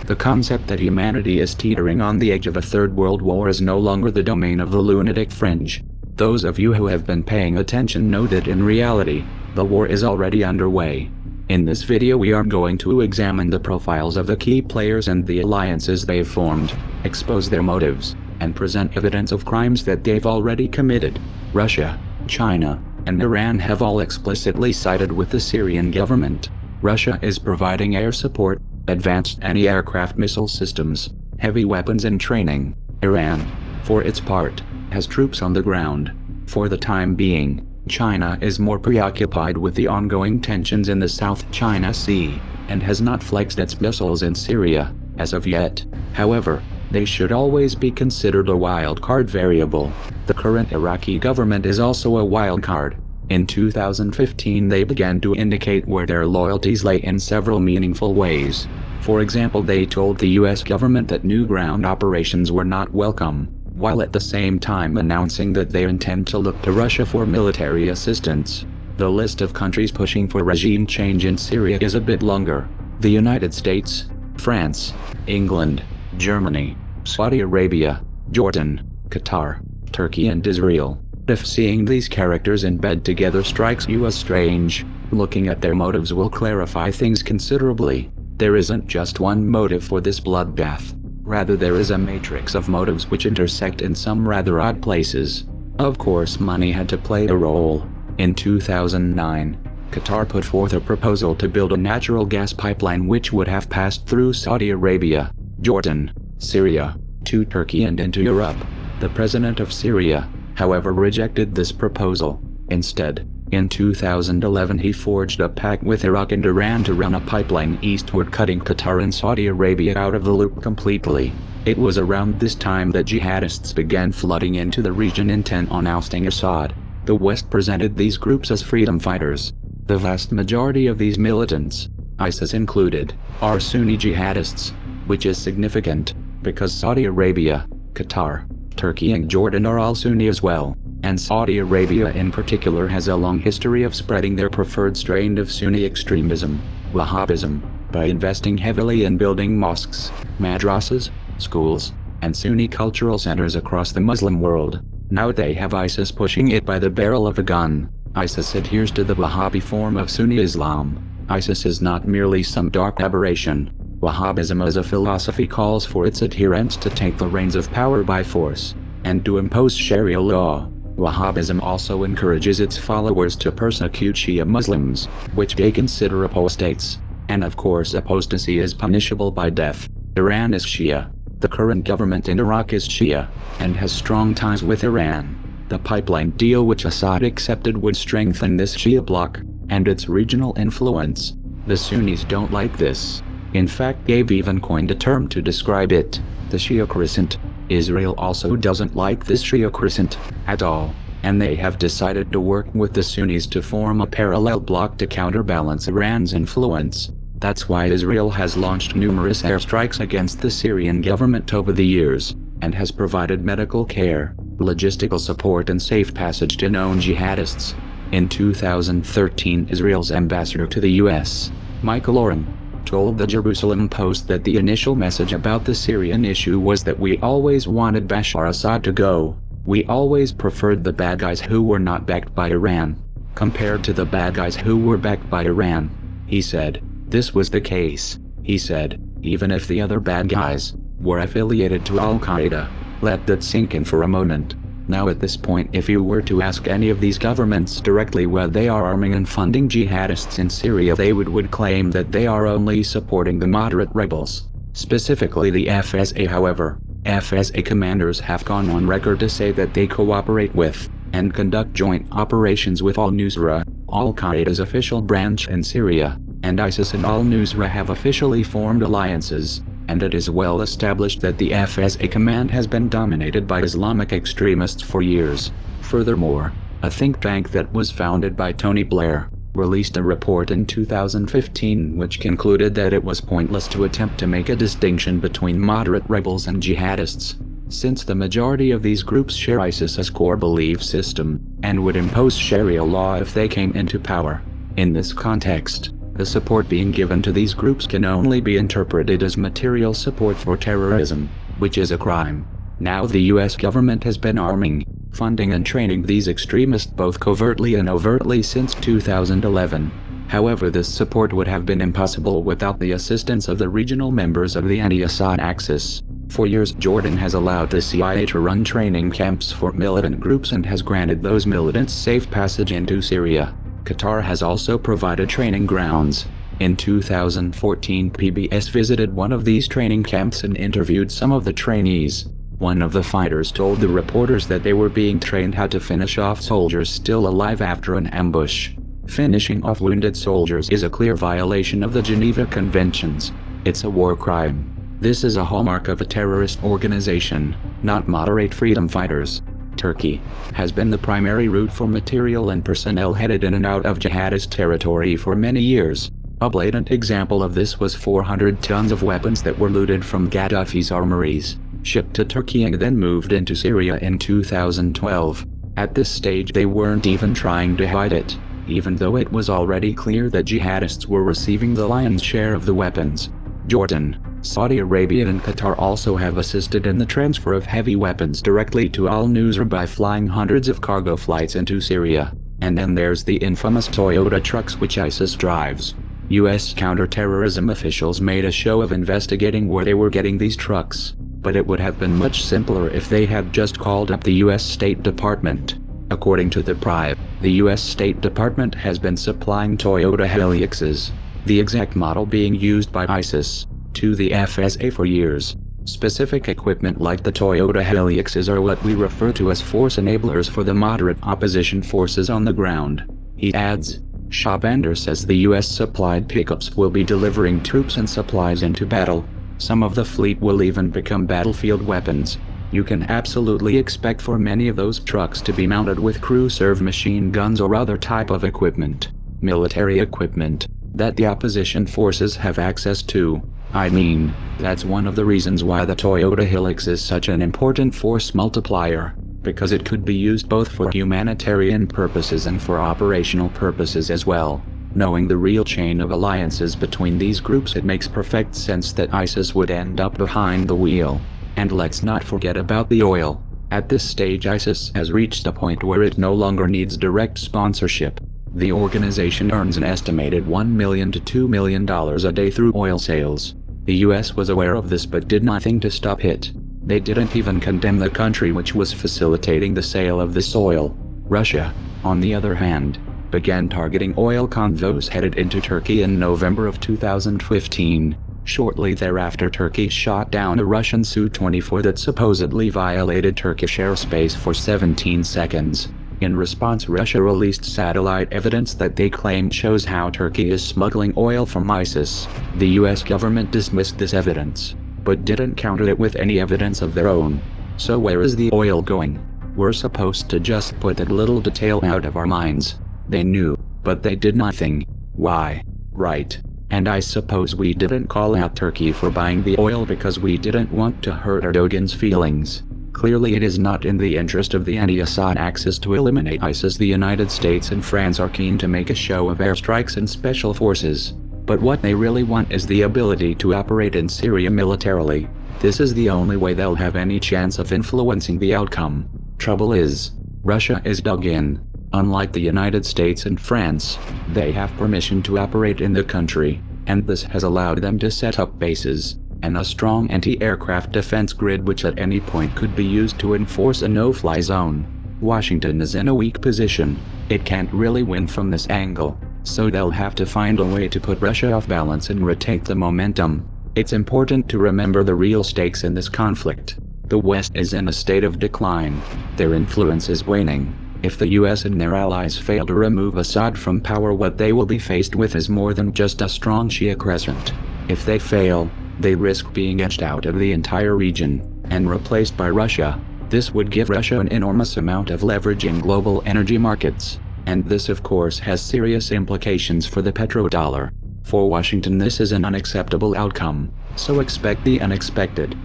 The concept that humanity is teetering on the edge of a third world war is no longer the domain of the lunatic fringe. Those of you who have been paying attention know that in reality, the war is already underway. In this video we are going to examine the profiles of the key players and the alliances they've formed, expose their motives, and present evidence of crimes that they've already committed. Russia, China, and Iran have all explicitly sided with the Syrian government. Russia is providing air support, advanced anti-aircraft missile systems, heavy weapons and training. Iran, for its part, has troops on the ground. For the time being, China is more preoccupied with the ongoing tensions in the South China Sea, and has not flexed its missiles in Syria, as of yet. However, they should always be considered a wild card variable. The current Iraqi government is also a wild card. In 2015 they began to indicate where their loyalties lay in several meaningful ways. For example, they told the US government that new ground operations were not welcome, while at the same time announcing that they intend to look to Russia for military assistance. The list of countries pushing for regime change in Syria is a bit longer. The United States, France, England, Germany, Saudi Arabia, Jordan, Qatar, Turkey and Israel. If seeing these characters in bed together strikes you as strange, looking at their motives will clarify things considerably. There isn't just one motive for this bloodbath. Rather, there is a matrix of motives which intersect in some rather odd places. Of course, money had to play a role. In 2009, Qatar put forth a proposal to build a natural gas pipeline which would have passed through Saudi Arabia, Jordan, Syria, to Turkey and into Europe. The president of Syria, however, rejected this proposal. Instead, in 2011 he forged a pact with Iraq and Iran to run a pipeline eastward, cutting Qatar and Saudi Arabia out of the loop completely. It was around this time that jihadists began flooding into the region intent on ousting Assad. The West presented these groups as freedom fighters. The vast majority of these militants, ISIS included, are Sunni jihadists, which is significant, because Saudi Arabia, Qatar, Turkey and Jordan are all Sunni as well, and Saudi Arabia in particular has a long history of spreading their preferred strain of Sunni extremism, Wahhabism, by investing heavily in building mosques, madrasas, schools, and Sunni cultural centers across the Muslim world. Now they have ISIS pushing it by the barrel of a gun. ISIS adheres to the Wahhabi form of Sunni Islam. ISIS is not merely some dark aberration. Wahhabism as a philosophy calls for its adherents to take the reins of power by force, and to impose Sharia law. Wahhabism also encourages its followers to persecute Shia Muslims, which they consider apostates. And of course apostasy is punishable by death. Iran is Shia. The current government in Iraq is Shia, and has strong ties with Iran. The pipeline deal which Assad accepted would strengthen this Shia bloc, and its regional influence. The Sunnis don't like this. In fact, they've even coined a term to describe it, the Shia crescent. Israel also doesn't like this Shia crescent at all, and they have decided to work with the Sunnis to form a parallel bloc to counterbalance Iran's influence. That's why Israel has launched numerous airstrikes against the Syrian government over the years, and has provided medical care, logistical support and safe passage to known jihadists. In 2013, Israel's ambassador to the US, MKULTRA, told the Jerusalem Post that the initial message about the Syrian issue was that we always wanted Bashar Assad to go. We always preferred the bad guys who were not backed by Iran, compared to the bad guys who were backed by Iran. He said, this was the case. He said, even if the other bad guys were affiliated to Al-Qaeda. Let that sink in for a moment. Now at this point, if you were to ask any of these governments directly why they are arming and funding jihadists in Syria, they would claim that they are only supporting the moderate rebels, specifically the FSA. However, FSA commanders have gone on record to say that they cooperate with, and conduct joint operations with al-Nusra, Al-Qaeda's official branch in Syria, and ISIS and al-Nusra have officially formed alliances. And it is well established that the FSA command has been dominated by Islamic extremists for years. Furthermore, a think tank that was founded by Tony Blair, released a report in 2015 which concluded that it was pointless to attempt to make a distinction between moderate rebels and jihadists, since the majority of these groups share ISIS's core belief system, and would impose Sharia law if they came into power. In this context, The support being given to these groups can only be interpreted as material support for terrorism, which is a crime. Now the US government has been arming, funding and training these extremists both covertly and overtly since 2011. However, this support would have been impossible without the assistance of the regional members of the anti-Assad axis. For years Jordan has allowed the CIA to run training camps for militant groups and has granted those militants safe passage into Syria. Qatar has also provided training grounds. In 2014, PBS visited one of these training camps and interviewed some of the trainees. One of the fighters told the reporters that they were being trained how to finish off soldiers still alive after an ambush. Finishing off wounded soldiers is a clear violation of the Geneva Conventions. It's a war crime. This is a hallmark of a terrorist organization, not moderate freedom fighters. Turkey has been the primary route for material and personnel headed in and out of jihadist territory for many years. A blatant example of this was 400 tons of weapons that were looted from Gaddafi's armories, shipped to Turkey and then moved into Syria in 2012. At this stage they weren't even trying to hide it, even though it was already clear that jihadists were receiving the lion's share of the weapons. Jordan, Saudi Arabia and Qatar also have assisted in the transfer of heavy weapons directly to al-Nusra by flying hundreds of cargo flights into Syria. And then there's the infamous Toyota trucks which ISIS drives. US counterterrorism officials made a show of investigating where they were getting these trucks, but it would have been much simpler if they had just called up the US State Department. According to the PRISM, the US State Department has been supplying Toyota Hiluxes, the exact model being used by ISIS, to the FSA for years. Specific equipment like the Toyota Hiluxes are what we refer to as force enablers for the moderate opposition forces on the ground. He adds, Shabander says the US supplied pickups will be delivering troops and supplies into battle. Some of the fleet will even become battlefield weapons. You can absolutely expect for many of those trucks to be mounted with crew-served machine guns or other type of equipment, military equipment, that the opposition forces have access to. I mean, that's one of the reasons why the Toyota Hilux is such an important force multiplier, because it could be used both for humanitarian purposes and for operational purposes as well. Knowing the real chain of alliances between these groups, it makes perfect sense that ISIS would end up behind the wheel. And let's not forget about the oil. At this stage ISIS has reached a point where it no longer needs direct sponsorship. The organization earns an estimated $1 million to $2 million a day through oil sales. The US was aware of this but did nothing to stop it. They didn't even condemn the country which was facilitating the sale of this oil. Russia, on the other hand, began targeting oil convoys headed into Turkey in November of 2015. Shortly thereafter, Turkey shot down a Russian Su-24 that supposedly violated Turkish airspace for 17 seconds. In response, Russia released satellite evidence that they claimed shows how Turkey is smuggling oil from ISIS. The US government dismissed this evidence, but didn't counter it with any evidence of their own. So where is the oil going? We're supposed to just put that little detail out of our minds. They knew, but they did nothing. Why? Right. And I suppose we didn't call out Turkey for buying the oil because we didn't want to hurt Erdogan's feelings. Clearly it is not in the interest of the anti-Assad axis to eliminate ISIS. The United States and France are keen to make a show of airstrikes and special forces. But what they really want is the ability to operate in Syria militarily. This is the only way they'll have any chance of influencing the outcome. Trouble is, Russia is dug in. Unlike the United States and France, they have permission to operate in the country, and this has allowed them to set up bases and a strong anti-aircraft defense grid which at any point could be used to enforce a no-fly zone. Washington is in a weak position. It can't really win from this angle, so they'll have to find a way to put Russia off balance and retake the momentum. It's important to remember the real stakes in this conflict. The West is in a state of decline. Their influence is waning. If the US and their allies fail to remove Assad from power, what they will be faced with is more than just a strong Shia crescent. If they fail, they risk being edged out of the entire region and replaced by Russia. This would give Russia an enormous amount of leverage in global energy markets, and this of course has serious implications for the petrodollar. For Washington this is an unacceptable outcome, so expect the unexpected.